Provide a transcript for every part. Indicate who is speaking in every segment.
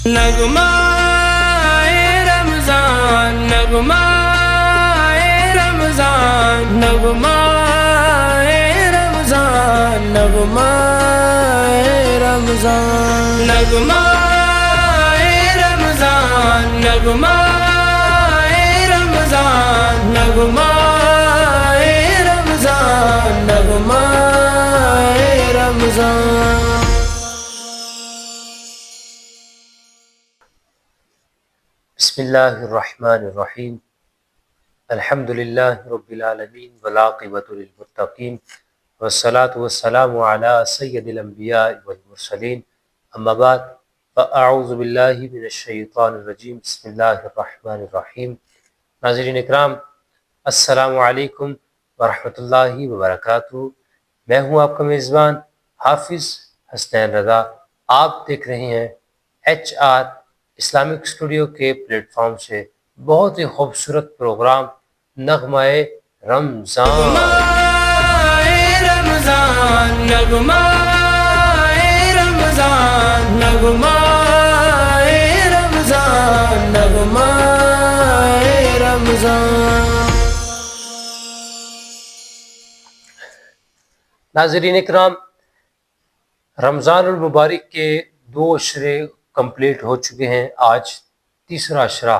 Speaker 1: نغمہ رمضان نغمہ رمضان نغمہ رمضان نغمہ رمضان نغمہ رمضان نغمہ رمضان نغمہ رمضان نغمہ رمضان.
Speaker 2: بسم اللہ الرحمن الرحیم. الحمد للہ رب العالمین والعاقبۃ للمتقین والصلاة والسلام علی سید الانبیاء والمرسلین. اما بعد فاعوذ باللہ من الشیطان الرجیم. بسم اللہ الرحمن الرحیم. ناظرین اکرام، السلام علیکم ورحمۃ اللہ وبرکاتہ. میں ہوں آپ کا میزبان حافظ حسنین رضا. آپ دیکھ رہے ہیں HR اسلامک اسٹوڈیو کے پلیٹ فارم سے بہت ہی خوبصورت پروگرام نغمہ رمضان.
Speaker 1: رمضان نغمہ رمضان نغمہ رمضان نغمہ رمضان.
Speaker 2: ناظرین اکرام، رمضان المبارک کے 2 عشرے کمپلیٹ ہو چکے ہیں. آج تیسرا عشرہ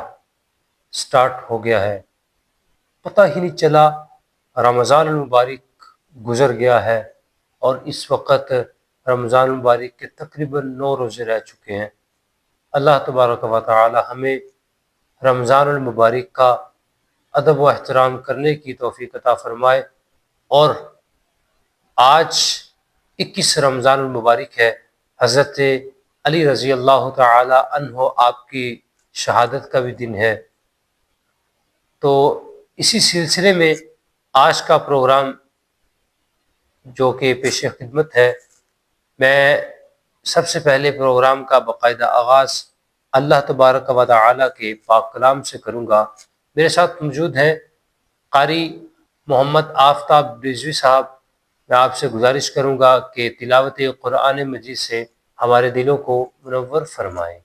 Speaker 2: سٹارٹ ہو گیا ہے. پتہ ہی نہیں چلا رمضان المبارک گزر گیا ہے، اور اس وقت رمضان المبارک کے تقریباً 9 روزے رہ چکے ہیں. اللہ تبارک و تعالی ہمیں رمضان المبارک کا ادب و احترام کرنے کی توفیق عطا فرمائے. اور آج 21 رمضان المبارک ہے. حضرت علی رضی اللہ تعالی عنہ آپ کی شہادت کا بھی دن ہے. تو اسی سلسلے میں آج کا پروگرام جو کہ پیش خدمت ہے، میں سب سے پہلے پروگرام کا باقاعدہ آغاز اللہ تبارک و تعالی کے پاک کلام سے کروں گا. میرے ساتھ موجود ہیں قاری محمد آفتاب رضوی صاحب. میں آپ سے گزارش کروں گا کہ تلاوت قرآن مجید سے ہمارے دلوں کو منور فرمائیں.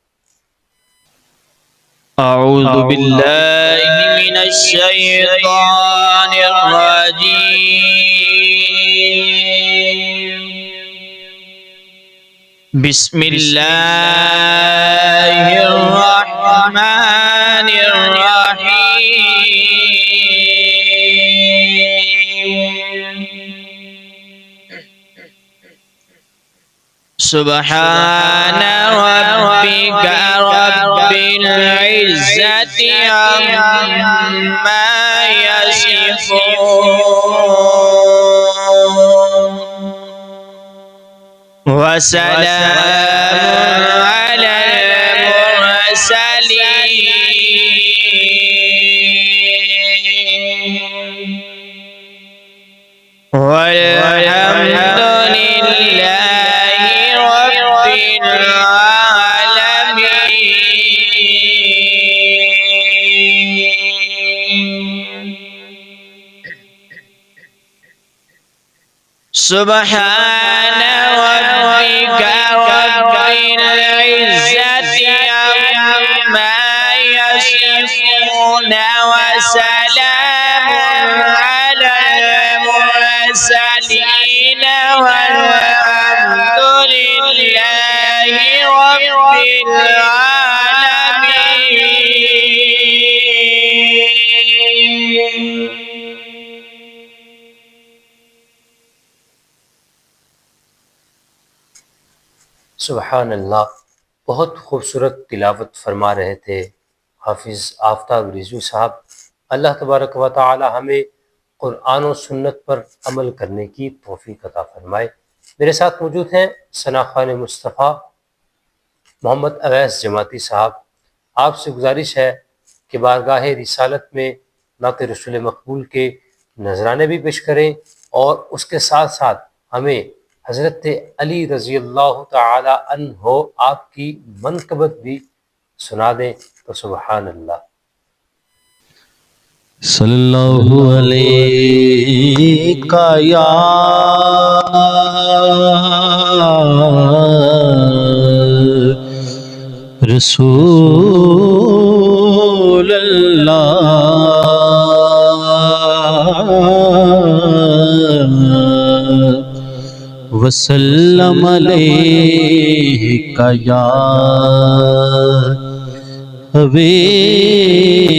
Speaker 3: اعوذ باللہ من الشیطان الرجیم. بسم اللہ الرحمن الرحیم. سبحان ربک رب العزت عما یصفون وسلام علی المرسلین والحمد للہ سبحان ربک رب العزت عما یصفون وسلام علی المرسلین والحمد للہ رب العالمین.
Speaker 2: سبحان اللہ. بہت خوبصورت تلاوت فرما رہے تھے حافظ آفتاب رضوی صاحب. اللہ تبارک و تعالی ہمیں قرآن و سنت پر عمل کرنے کی توفیق عطا فرمائے. میرے ساتھ موجود ہیں ثنا خان مصطفیٰ محمد اویس جماعتی صاحب. آپ سے گزارش ہے کہ بارگاہ رسالت میں نعت رسول مقبول کے نذرانے بھی پیش کریں، اور اس کے ساتھ ساتھ ہمیں حضرت علی رضی اللہ تعالی عنہ آپ کی منقبت بھی سنا دیں. تو سبحان اللہ.
Speaker 3: صلی اللہ علیہ یا رسول اللہ وسلم علیکہ یا حبیب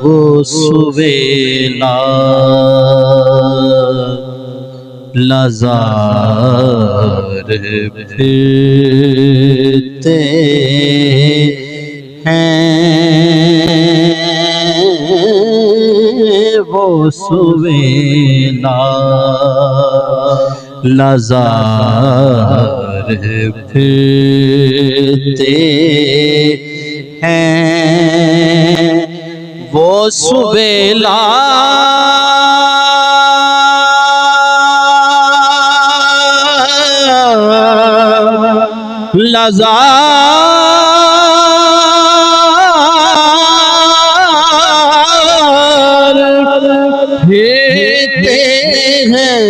Speaker 3: وہ سویلا لازار پھرتے ہیں وہ سویلا لازار پھرتے ہیں وہ سویلا لازار پھرتے ہیں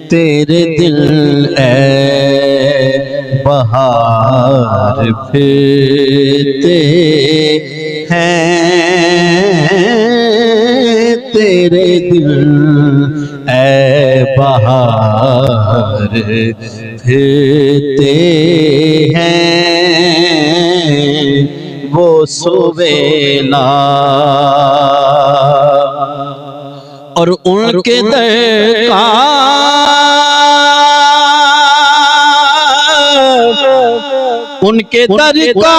Speaker 3: تیرے دل اے بہار پھرتے ہیں تیرے دل اے بہار پھرتے ہیں وہ سویلا اور ان کے ان کے در کا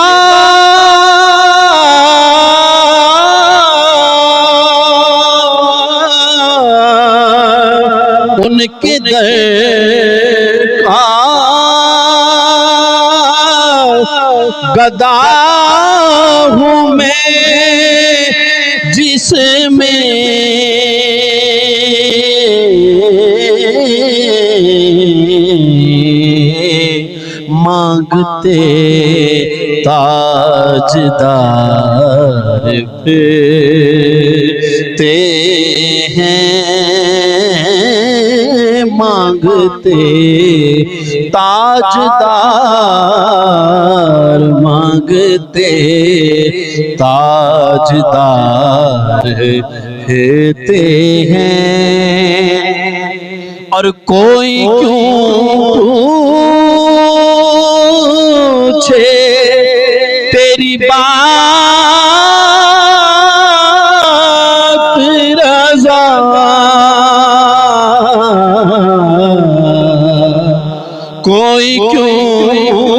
Speaker 3: ان کے در کا گدا ہوں میں جس میں مانگتے تاجدار پھرتے ہیں مانگتے تاجدار مانگتے تاجدار پھرتے ہیں اور کوئی کیوں تیری بات رضا کوئی کیوں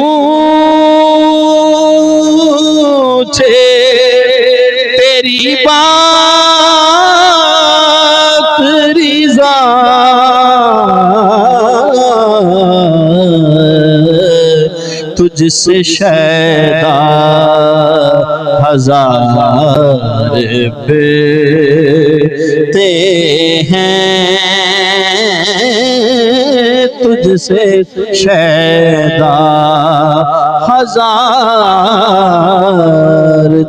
Speaker 3: تیری بات رضا تجھ سے شیدا ہزار پھرتے ہیں تجھ سے شیدا ہزار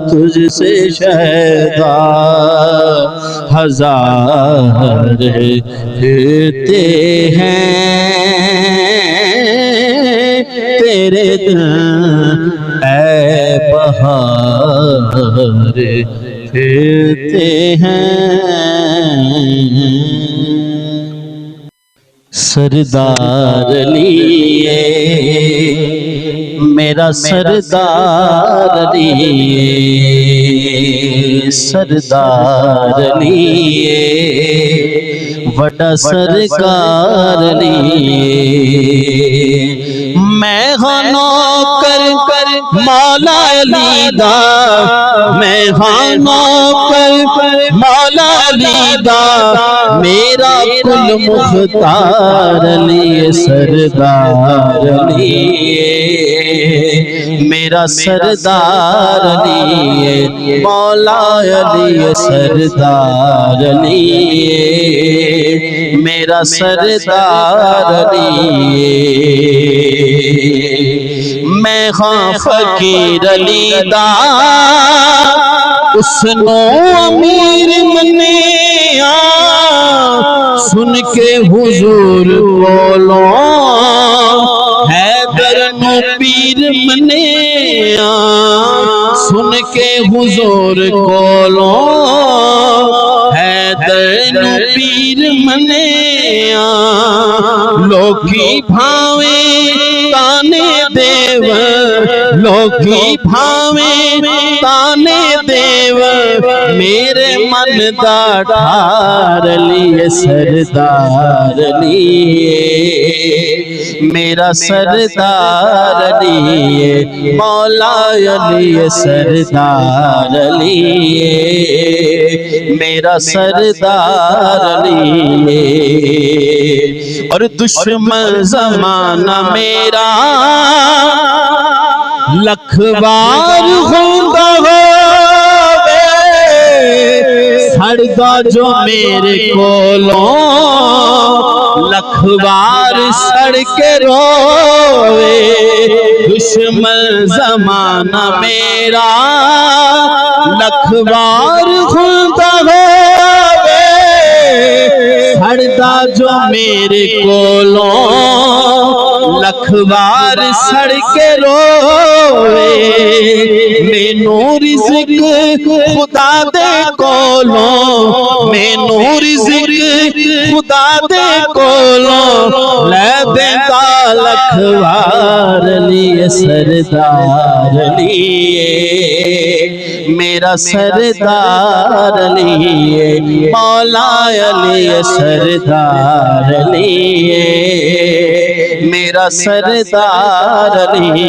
Speaker 3: تجھ سے شیدا ہزار پھرتے ہیں تیرے دل اے بہار پھرتے ہیں سردار لیے میرا سردار لیے سردار لیے وڈا سرکار لیے میں ہاں نوکر مولا علی دا میں ہاں نوکر مولا علی دا میرا کل مختار علی سردار علی میرا سردار علی مولا علی سردار علی میرا سردار علی میں ہاں فقیر علی دا اس نو امیر منیا سن کے حضور بولو حیدر نو پیر منیا سن کے حضور کولو حیدر نو پیر منیا لوکی بھاویں تانے دیو لوکی بھاویں تانے دیو میرے من دا ٹھار علی سردار علی میرا سردار علی مولا علی سردار علی میرا سردار علی اور دشمن زمانہ میرا لکھ بار ہوگا سڑگا جو میرے کولوں لکھ بار سڑ کے روے دشمن زمانہ میرا لکھ بار ہوگا سڑگا جو میرے کولوں لکھ بار سڑ کے روے مینو رزق خدا دے کولوں مینو رزق خدا دے کولوں لے دیتا لکھ بار علی سردار علی میرا سردار علی مولا علی سردار علی میرا سردار علی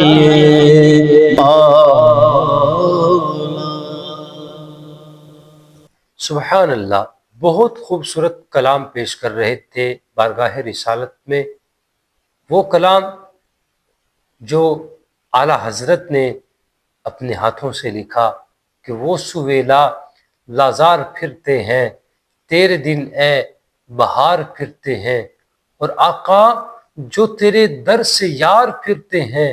Speaker 2: سبحان اللہ، بہت خوبصورت کلام پیش کر رہے تھے بارگاہ رسالت میں، وہ کلام جو اعلیٰ حضرت نے اپنے ہاتھوں سے لکھا کہ وہ سویلا لازار پھرتے ہیں تیرے دن اے بہار پھرتے ہیں، اور آقا جو تیرے در سے یار پھرتے ہیں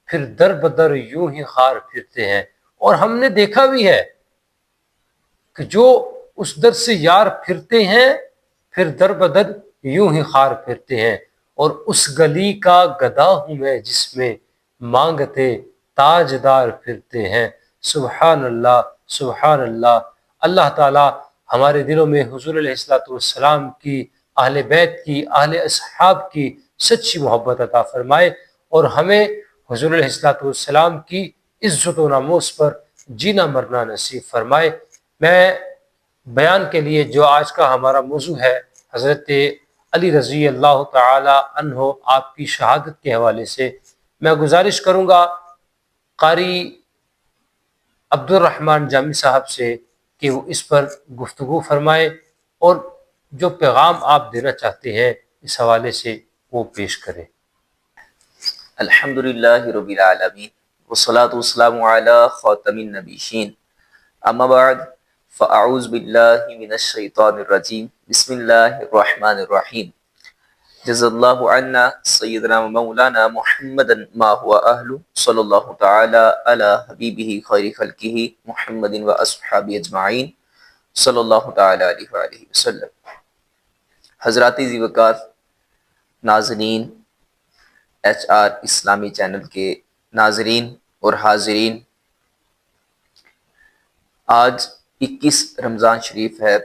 Speaker 2: پھر در بدر یوں ہی خار پھرتے ہیں۔ اور ہم نے دیکھا بھی ہے کہ جو اس در سے یار پھرتے ہیں پھر در بدر یوں ہی خار پھرتے ہیں، اور اس گلی کا گدا ہوں میں جس میں مانگتے تاجدار پھرتے ہیں۔ سبحان اللہ، سبحان اللہ۔ اللہ تعالی ہمارے دلوں میں حضور علیہ السلام کی، اہل بیت کی، اہل اصحاب کی سچی محبت عطا فرمائے، اور ہمیں حضور علیہ السلام کی عزت و ناموس پر جینا مرنا نصیب فرمائے۔ میں بیان کے لیے جو آج کا ہمارا موضوع ہے حضرت علی رضی اللہ تعالی عنہ آپ کی شہادت کے حوالے سے میں گزارش کروں گا قاری عبد الرحمن جامی صاحب سے کہ وہ اس پر گفتگو فرمائے اور جو پیغام آپ دینا چاہتے ہیں اس حوالے سے وہ پیش کریں۔
Speaker 4: الحمدللہ رب العالمین والصلاة والسلام علی خاتم النبیین، اما بعد فاعوذ باللہ من الشیطان الرجیم، بسم اللہ الرحمن الرحیم۔ جزا اللہ عنا سیدنا و مولانا محمدا ما هو اہل، صلی اللہ تعالی علی حبیبہ خیر خلقہ محمد و اصحابہ اجمعین، صلی اللہ تعالی علیہ وآلہ وسلم۔ حضرات ذی وقار ناظرین، ایچ آر اسلامی چینل کے ناظرین اور حاضرین، آج 21 رمضان شریف ہے۔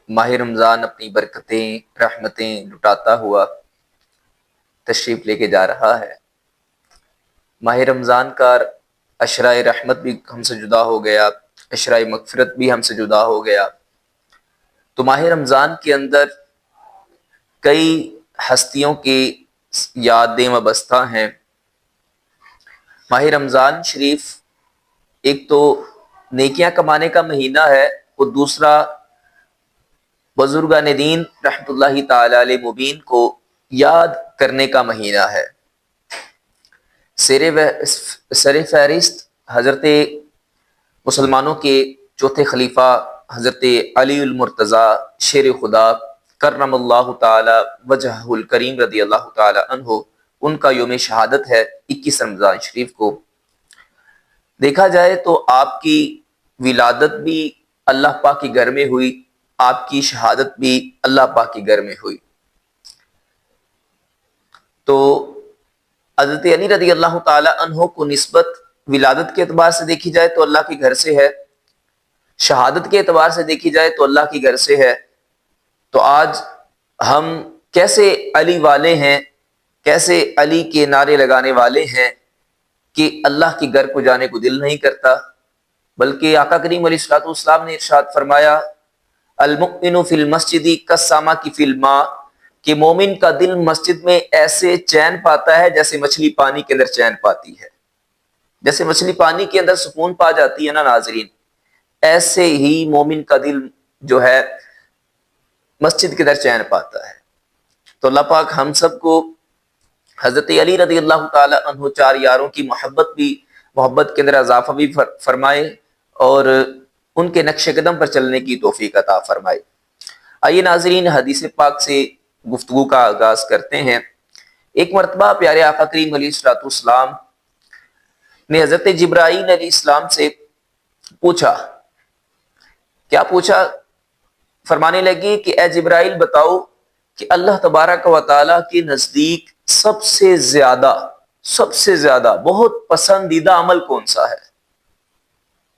Speaker 4: ماہ رمضان اپنی برکتیں رحمتیں لٹاتا ہوا تشریف لے کے جا رہا ہے۔ ماہ رمضان کا عشرہ رحمت بھی ہم سے جدا ہو گیا، عشرہ مغفرت بھی ہم سے جدا ہو گیا۔ تو ماہ رمضان کے اندر کئی ہستیوں کی یادیں وابستہ ہیں۔ ماہ رمضان شریف ایک تو نیکیاں کمانے کا مہینہ ہے، اور دوسرا بزرگان دین رحمۃ اللہ تعالی علیہ مبین کو یاد کرنے کا مہینہ ہے۔ سر فہرست حضرت مسلمانوں کے چوتھے خلیفہ حضرت علی المرتضیٰ شیر خدا کرم اللہ تعالی وجہ الکریم رضی اللہ تعالی عنہ، ان کا یوم شہادت ہے 21 رمضان شریف کو۔ دیکھا جائے تو آپ کی ولادت بھی اللہ پاک کے گھر میں ہوئی، آپ کی شہادت بھی اللہ پاک کے گھر میں ہوئی۔ تو حضرت علی رضی اللہ تعالی عنہ کو نسبت ولادت کے اعتبار سے دیکھی جائے تو اللہ کے گھر سے ہے، شہادت کے اعتبار سے دیکھی جائے تو اللہ کے گھر سے ہے۔ تو آج ہم کیسے علی والے ہیں، کیسے علی کے نعرے لگانے والے ہیں کہ اللہ کے گھر کو جانے کو دل نہیں کرتا، بلکہ آقا کریم علیہ الصلوۃ والسلام نے ارشاد فرمایا المؤمن فی المسجد کالسمک کی فی الماء، کہ مومن کا دل مسجد میں ایسے چین پاتا ہے جیسے مچھلی پانی کے اندر چین پاتی ہے، جیسے مچھلی پانی کے اندر سکون پا جاتی ہے نا ناظرین، ایسے ہی مومن کا دل جو ہے مسجد کے اندر چین پاتا ہے۔ تو اللہ پاک ہم سب کو حضرت علی رضی اللہ تعالی عنہ چار یاروں کی محبت کے اندر اضافہ بھی فرمائے اور ان کے نقش قدم پر چلنے کی توفیق عطا فرمائے۔ آئیے ناظرین حدیث پاک سے گفتگو کا آغاز کرتے ہیں۔ ایک مرتبہ پیارے آقا کریم علیہ الصلوۃ والسلام نے حضرت جبرائیل علیہ السلام سے پوچھا، کیا پوچھا؟ فرمانے لگی کہ اے جبرائیل بتاؤ کہ اللہ تبارک و تعالی کے نزدیک سب سے زیادہ بہت پسندیدہ عمل کون سا ہے؟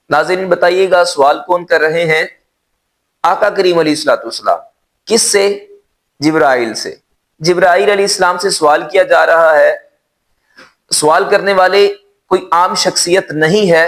Speaker 4: ناظرین بتائیے گا، سوال کون کر رہے ہیں؟ آقا کریم علیہ الصلوۃ والسلام۔ کس سے؟ جبرائیل سے۔ جبرائیل علیہ السلام سے سوال کیا جا رہا ہے۔ سوال کرنے والے کوئی عام شخصیت نہیں ہے،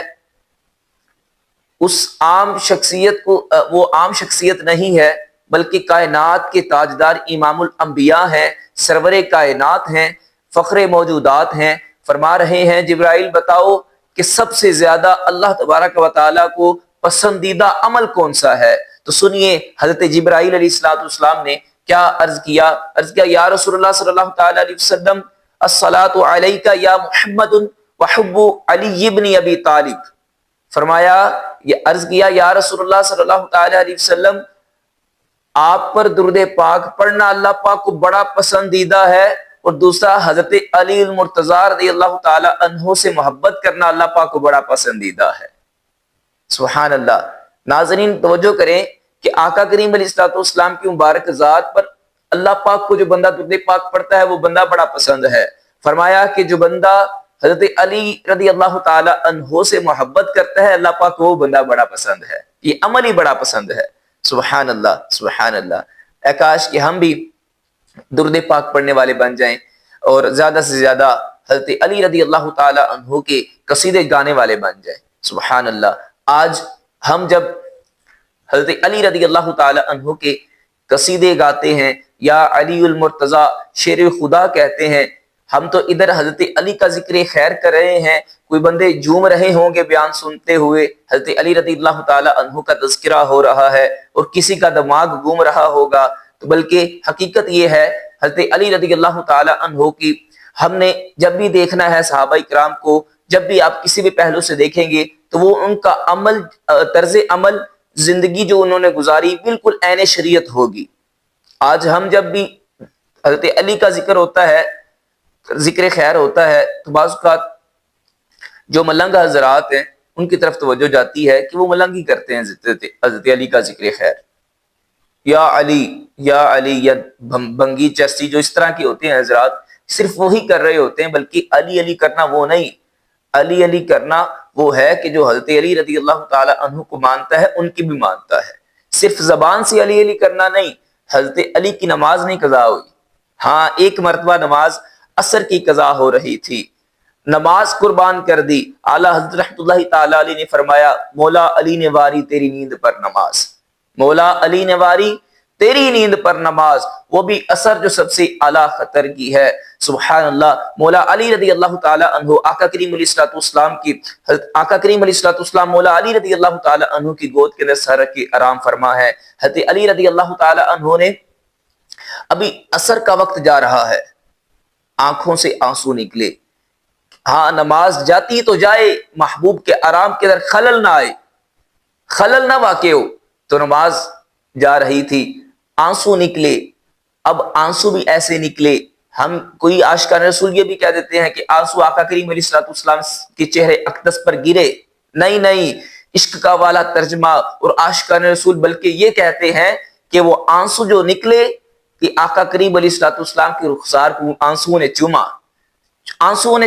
Speaker 4: اس عام شخصیت کو وہ عام شخصیت نہیں ہے، بلکہ کائنات کے تاجدار امام الانبیاء ہیں، سرور کائنات ہیں، فخر موجودات ہیں۔ فرما رہے ہیں جبرائیل بتاؤ کہ سب سے زیادہ اللہ تبارک و تعالیٰ کو پسندیدہ عمل کون سا ہے؟ تو سنیے حضرت جبرائیل علیہ السلام نے کیا عرض کیا یا رسول اللہ صلی اللہ تعالی علیہ وسلم الصلاۃ علیک یا محمد وحب علی ابن ابی طالب۔ فرمایا، یہ عرض کیا یا رسول اللہ صلی اللہ تعالی علیہ وسلم، آپ پر درود پاک پڑھنا اللہ پاک کو بڑا پسندیدہ ہے، اور دوسرا حضرت علی المرتضیٰ رضی اللہ تعالی عنہ سے محبت کرنا اللہ پاک کو بڑا پسندیدہ ہے۔ سبحان اللہ۔ ناظرین توجہ کریں کہ آقا کریم علیہ السلام کی مبارک ذات پر اللہ پاک کو جو بندہ درود پاک پڑھتا ہے وہ بندہ بڑا پسند ہے۔ فرمایا کہ جو بندہ حضرت علی رضی اللہ تعالی عنہ سے محبت کرتا ہے اللہ پاک کو وہ بندہ بڑا پسند ہے، یہ عمل ہی بڑا پسند ہے۔ سبحان اللہ، سبحان اللہ۔ اے کاش کہ ہم بھی درود پاک پڑھنے والے بن جائیں اور زیادہ سے زیادہ حضرت علی رضی اللہ تعالی عنہ کے قصیدے گانے والے بن جائیں۔ سبحان اللہ۔ آج ہم جب حضرت علی رضی اللہ تعالی عنہ کے قصیدے گاتے ہیں یا علی المرتضیٰ شیر خدا کہتے ہیں، ہم تو ادھر حضرت علی کا ذکر خیر کر رہے ہیں، کوئی بندے جھوم رہے ہوں گے بیان سنتے ہوئے، حضرت علی رضی اللہ تعالی عنہ کا تذکرہ ہو رہا ہے اور کسی کا دماغ گھوم رہا ہوگا، تو بلکہ حقیقت یہ ہے حضرت علی رضی اللہ تعالی عنہ کی ہم نے جب بھی دیکھنا ہے صحابہ کرام کو، جب بھی آپ کسی بھی پہلو سے دیکھیں گے تو وہ ان کا عمل، طرز عمل، زندگی جو انہوں نے گزاری بالکل عین شریعت ہوگی۔ آج ہم جب بھی حضرت علی کا ذکر ہوتا ہے، ذکر خیر ہوتا ہے، تو بعض اوقات جو ملنگ حضرات ہیں ان کی طرف توجہ جاتی ہے کہ وہ ملنگی کرتے ہیں حضرت علی کا ذکر خیر، یا علی یا علی، یا بنگی چرسی جو اس طرح کے ہوتے ہیں حضرات، صرف وہی کر رہے ہوتے ہیں، بلکہ علی علی کرنا وہ نہیں۔ علی علی کرنا وہ ہے کہ جو حضرت علی رضی اللہ تعالی عنہ کو مانتا ہے ان کی بھی مانتا ہے، صرف زبان سے علی علی کرنا نہیں۔ حضرت علی کی نماز نہیں قضا ہوئی، ہاں ایک مرتبہ نماز عصر کی قضا ہو رہی تھی، نماز قربان کر دی، اعلیٰ حضرت رحمۃ اللہ تعالی علیہ نے فرمایا مولا علی نے واری تیری نیند پر نماز، مولا علی نے واری تیری نیند پر نماز، وہ بھی اثر جو سب سے اعلیٰ خطر کی ہے۔ سبحان اللہ۔ مولا علی رضی اللہ تعالی عنہ، آقا کریم علیہ الصلوۃ والسلام کی آقا کریم علیہ الصلوۃ والسلام مولا علی رضی اللہ تعالی عنہ کی گود کے اندر سر رکھ کے آرام فرما ہے۔ حضرت علی رضی اللہ تعالی عنہ نے ابھی عصر کا وقت جا رہا ہے، آنکھوں سے آنسو نکلے، ہاں نماز جاتی تو جائے، محبوب کے آرام کے اندر خلل نہ آئے، خلل نہ واقع ہو، تو نماز جا رہی تھی، آنسو نکلے۔ اب آنسو بھی ایسے نکلے، ہم کوئی عاشقان رسول یہ بھی کہہ دیتے ہیں کہ آنسو آقا کریم علیہ الصلوۃ والسلام کے چہرے اقدس پر گرے، نہیں، عشق کا والا ترجمہ اور عاشقان رسول بلکہ یہ کہتے ہیں کہ وہ آنسو جو نکلے کہ آقا کریم علیہ الصلوۃ والسلام کی رخسار کو آنسو نے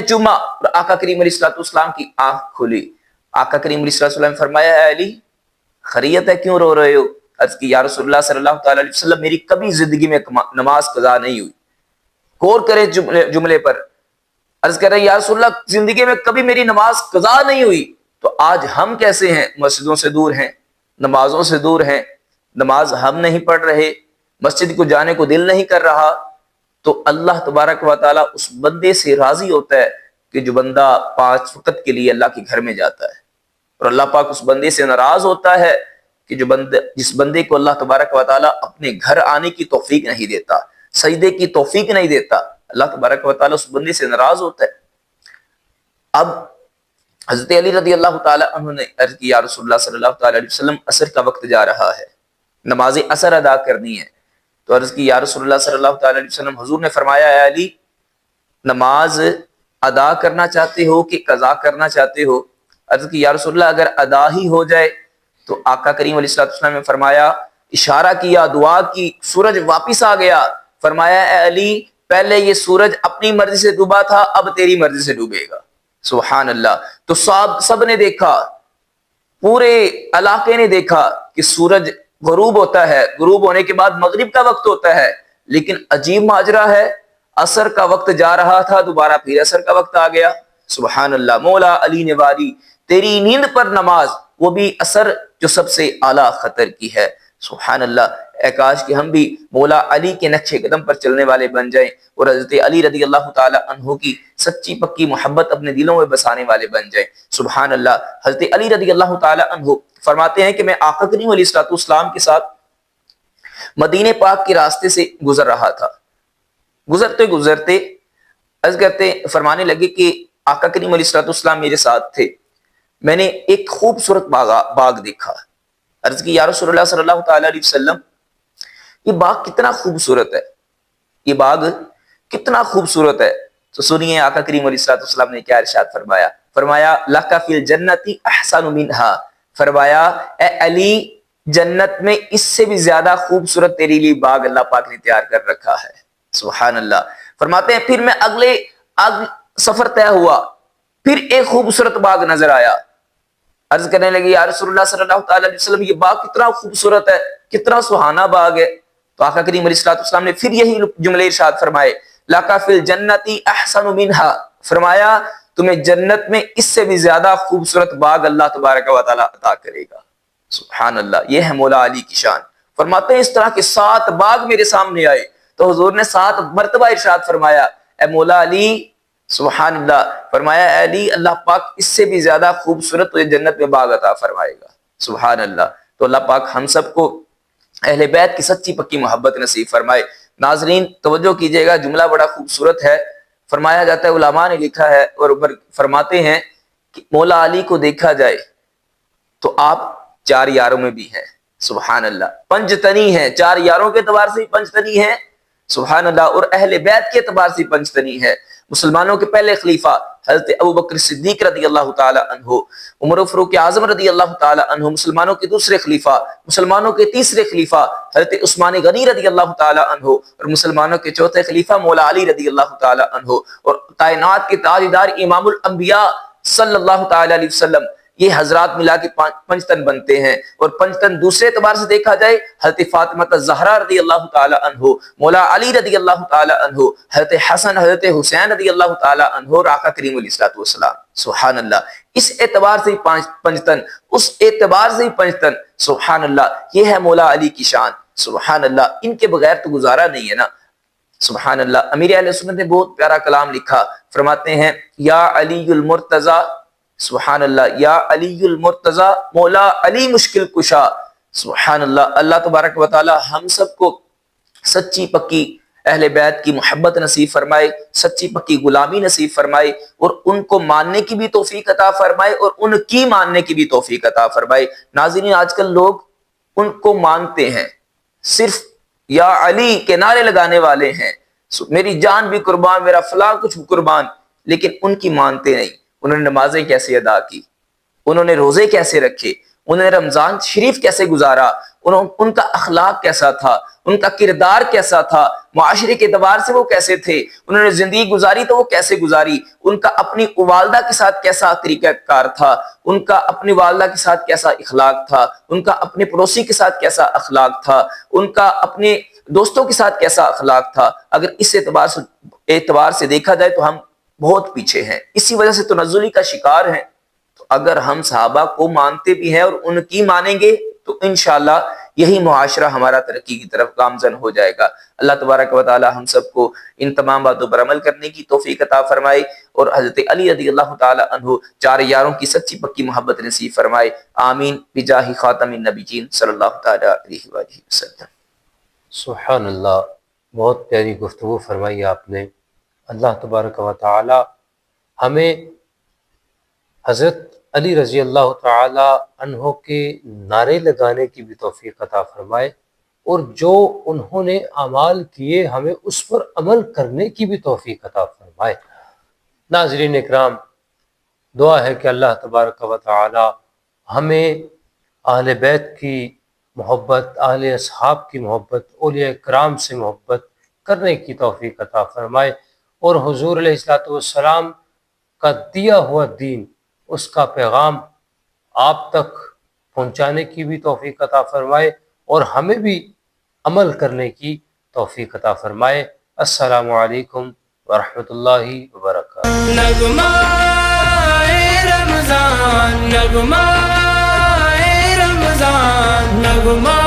Speaker 4: چوما اور آقا کریم علیہ الصلوۃ والسلام کی آنکھ کھلی۔ آقا کریم علیہ الصلوۃ والسلام نے فرمایا، اے علی خیریت ہے، کیوں رو رہے ہو؟ عرض کی یا رسول اللہ صلی اللہ تعالی علیہ وسلم، میری کبھی زندگی میں نماز قضا نہیں ہوئی۔ غور کرے جملے پر، عرض کر رہے ہیں یا رسول اللہ زندگی میں کبھی میری نماز قضا نہیں ہوئی، تو آج ہم کیسے ہیں؟ مسجدوں سے دور ہیں، نمازوں سے دور ہیں، نماز ہم نہیں پڑھ رہے، مسجد کو جانے کو دل نہیں کر رہا، تو اللہ تبارک و تعالیٰ اس بندے سے راضی ہوتا ہے کہ جو بندہ 5 وقت کے لیے اللہ کے گھر میں جاتا ہے، اور اللہ پاک اس بندے سے ناراض ہوتا ہے کہ جس بندے کو اللہ تبارک و تعالیٰ اپنے گھر آنے کی توفیق نہیں دیتا، سجدے کی توفیق نہیں دیتا، اللہ تبارک و تعالیٰ اس بندے سے ناراض ہوتا ہے۔ اب حضرت علی رضی اللہ تعالی عنہ نے عرض کی یا رسول اللہ صلی اللہ تعالی علیہ وسلم، عصر کا وقت جا رہا ہے، نماز عصر ادا کرنی ہے۔ تو عرض کی یا رسول اللہ صلی اللہ تعالی علیہ وسلم، حضور نے فرمایا، اے علی نماز ادا کرنا چاہتے ہو کہ قضا کرنا چاہتے ہو؟ عرض کی یا رسول اللہ اگر ادا ہی ہو جائے تو آقا کریم علیہ السلام نے فرمایا، اشارہ کیا، دعا کی، سورج واپس آ گیا، فرمایا اے علی پہلے یہ سورج اپنی مرضی سے ڈوبا تھا، اب تیری مرضی سے ڈوبے گا۔ سبحان اللہ۔ تو سب نے دیکھا، پورے علاقے نے دیکھا کہ سورج غروب ہوتا ہے، غروب ہونے کے بعد مغرب کا وقت ہوتا ہے، لیکن عجیب ماجرا ہے، عصر کا وقت جا رہا تھا، دوبارہ پھر عصر کا وقت آ گیا۔ سبحان اللہ۔ مولا علی نے واری تیری نیند پر نماز، وہ بھی عصر جو سب سے اعلیٰ خطر کی ہے۔ سبحان اللہ۔ اے کاش کہ ہم بھی مولا علی کے نقشے قدم پر چلنے والے بن جائیں اور حضرت علی رضی اللہ تعالی عنہ کی سچی پکی محبت اپنے دلوں میں بسانے والے بن جائیں۔ سبحان اللہ۔ حضرت علی رضی اللہ تعالی عنہ فرماتے ہیں کہ میں آقا کریم علیہ الصلوۃ والسلام کے ساتھ مدینے پاک کے راستے سے گزر رہا تھا، گزرتے عرض کرتے فرمانے لگے کہ آقا کریم علیہ الصلوۃ والسلام میرے ساتھ تھے، میں نے ایک خوبصورت باغ دیکھا۔ عرض کی یا رسول اللہ صلی اللہ تعالی علیہ وسلم، یہ باغ کتنا خوبصورت ہے، یہ باغ کتنا خوبصورت ہے۔ تو سنیے آقا کریم علیہ الصلوۃ والسلام نے کیا ارشاد فرمایا، فرمایا لک فی الجنۃ احسن منہا، فرمایا اے علی جنت میں اس سے بھی زیادہ خوبصورت تیرے لیے باغ اللہ پاک نے تیار کر رکھا ہے۔ سبحان اللہ۔ فرماتے ہیں پھر میں اگلے سفر طے ہوا، پھر ایک خوبصورت باغ نظر آیا، عرض کرنے لگی یا رسول اللہ صلی اللہ تعالی علیہ وسلم، یہ باغ کتنا خوبصورت ہے، کتنا سہانا باغ ہے۔ تو آقا کریم علیہ الصلوۃ والسلام نے پھر یہی جملے ارشاد فرمائے، لاکا فی الجنۃ احسن منہا، فرمایا تمہیں جنت میں اس سے بھی زیادہ خوبصورت باغ اللہ تبارک و تعالی عطا کرے گا۔ سبحان اللہ۔ یہ ہے مولا علی کی شان۔ فرماتے ہیں اس طرح کے 7 باغ میرے سامنے آئے، تو حضور نے 7 مرتبہ ارشاد فرمایا اے مولا علی، سبحان اللہ، فرمایا اے علی اللہ پاک اس سے بھی زیادہ خوبصورت تجھے جنت میں باغ عطا فرمائے گا۔ سبحان اللہ۔ تو اللہ پاک ہم سب کو اہل بیت کی سچی پکی محبت نصیب فرمائے۔ ناظرین توجہ کیجئے گا، جملہ بڑا خوبصورت ہے۔ فرمایا جاتا ہے، علماء نے لکھا ہے اور فرماتے ہیں کہ مولا علی کو دیکھا جائے تو آپ 4 یاروں میں بھی ہیں۔ سبحان اللہ۔ پنجتنی ہیں، 4 یاروں کے اعتبار سے پنجتنی ہیں، سبحان اللہ، اور اہل بیت کے اعتبار سے پنجتنی ہے۔ مسلمانوں کے پہلے خلیفہ حضرت ابوبکر صدیق رضی اللہ تعالی عنہ، عمر فاروق اعظم رضی اللہ تعالی عنہ، مسلمانوں کے دوسرے خلیفہ، مسلمانوں کے تیسرے خلیفہ حضرت عثمان غنی رضی اللہ تعالی عنہ، اور مسلمانوں کے چوتھے خلیفہ مولا علی رضی اللہ تعالی عنہ، اور کائنات کے تاجدار امام الانبیاء صلی اللہ تعالی علیہ وسلم، یہ حضرات ملا کے 5 تن بنتے ہیں۔ اور 5 تن دوسرے اعتبار سے دیکھا جائے، حضرت فاطمہ الزہرا رضی اللہ تعالی عنہ، مولا علی رضی اللہ تعالی عنہ، حضرت حسن، حضرت حسین رضی اللہ تعالی عنہ، اور آقا کریم علیہ الصلوۃ والسلام۔ سبحان اللہ۔ اس اعتبار سے 5 تن، اس اعتبار سے 5 تن۔ سبحان اللہ۔ یہ ہے مولا علی کی شان۔ سبحان اللہ، ان کے بغیر تو گزارا نہیں ہے نا۔ سبحان اللہ۔ امیر اہل سنت نے بہت پیارا کلام لکھا، فرماتے ہیں یا علی المرتضی، سبحان اللہ، یا علی المرتضی مولا علی مشکل کشا۔ سبحان اللہ۔ اللہ تبارک و تعالی ہم سب کو سچی پکی اہل بیت کی محبت نصیب فرمائے، سچی پکی غلامی نصیب فرمائے، اور ان کو ماننے کی بھی توفیق عطا فرمائے اور ان کی ماننے کی بھی توفیق عطا فرمائے۔ ناظرین، آج کل لوگ ان کو مانتے ہیں، صرف یا علی کے نعرے لگانے والے ہیں، میری جان بھی قربان، میرا فلاں کچھ قربان، لیکن ان کی مانتے نہیں۔ انہوں نے نمازیں کیسے ادا کی، انہوں نے روزے کیسے رکھے، انہوں نے رمضان شریف کیسے گزارا، ان کا اخلاق کیسا تھا، ان کا کردار کیسا تھا، معاشرے کے اعتبار سے وہ کیسے تھے، انہوں نے زندگی گزاری تو وہ کیسے گزاری، ان کا اپنی والدہ کے ساتھ کیسا طریقہ کار تھا، ان کا اپنی والدہ کے ساتھ کیسا اخلاق تھا، ان کا اپنے پڑوسی کے ساتھ کیسا اخلاق تھا، ان کا اپنے دوستوں کے ساتھ کیسا اخلاق تھا۔ اگر اس اعتبار سے دیکھا جائے تو ہم بہت پیچھے ہیں، اسی وجہ سے تنزلی کا شکار ہیں۔ تو اگر ہم صحابہ کو مانتے بھی ہیں اور ان کی مانیں گے تو انشاءاللہ یہی معاشرہ ہمارا ترقی کی طرف گامزن ہو جائے گا۔ اللہ تبارک و تعالی ہم سب کو ان تمام باتوں پر عمل کرنے کی توفیق عطا فرمائے اور حضرت علی رضی اللہ تعالی عنہ چار یاروں کی سچی پکی محبت نصیب فرمائے۔ آمین بجاہ خاتم النبیین صلی اللہ تعالی علیہ وآلہ وسلم۔
Speaker 2: سبحان اللہ، بہت پیاری گفتگو فرمائی آپ نے۔ اللہ تبارک و تعالی ہمیں حضرت علی رضی اللہ تعالی عنہ کے نعرے لگانے کی بھی توفیق عطا فرمائے، اور جو انہوں نے اعمال کیے ہمیں اس پر عمل کرنے کی بھی توفیق عطا فرمائے۔ ناظرین اکرام، دعا ہے کہ اللہ تبارک و تعالی ہمیں اہل بیت کی محبت، اہل اصحاب کی محبت، اولیاء کرام سے محبت کرنے کی توفیق عطا فرمائے، اور حضور علیہ الصلوۃ والسلام کا دیا ہوا دین، اس کا پیغام آپ تک پہنچانے کی بھی توفیق عطا فرمائے اور ہمیں بھی عمل کرنے کی توفیق عطا فرمائے۔ السلام علیکم ورحمۃ اللہ وبرکاتہ۔
Speaker 1: نغمہ رمضان، نغمہ رمضان، نغمہ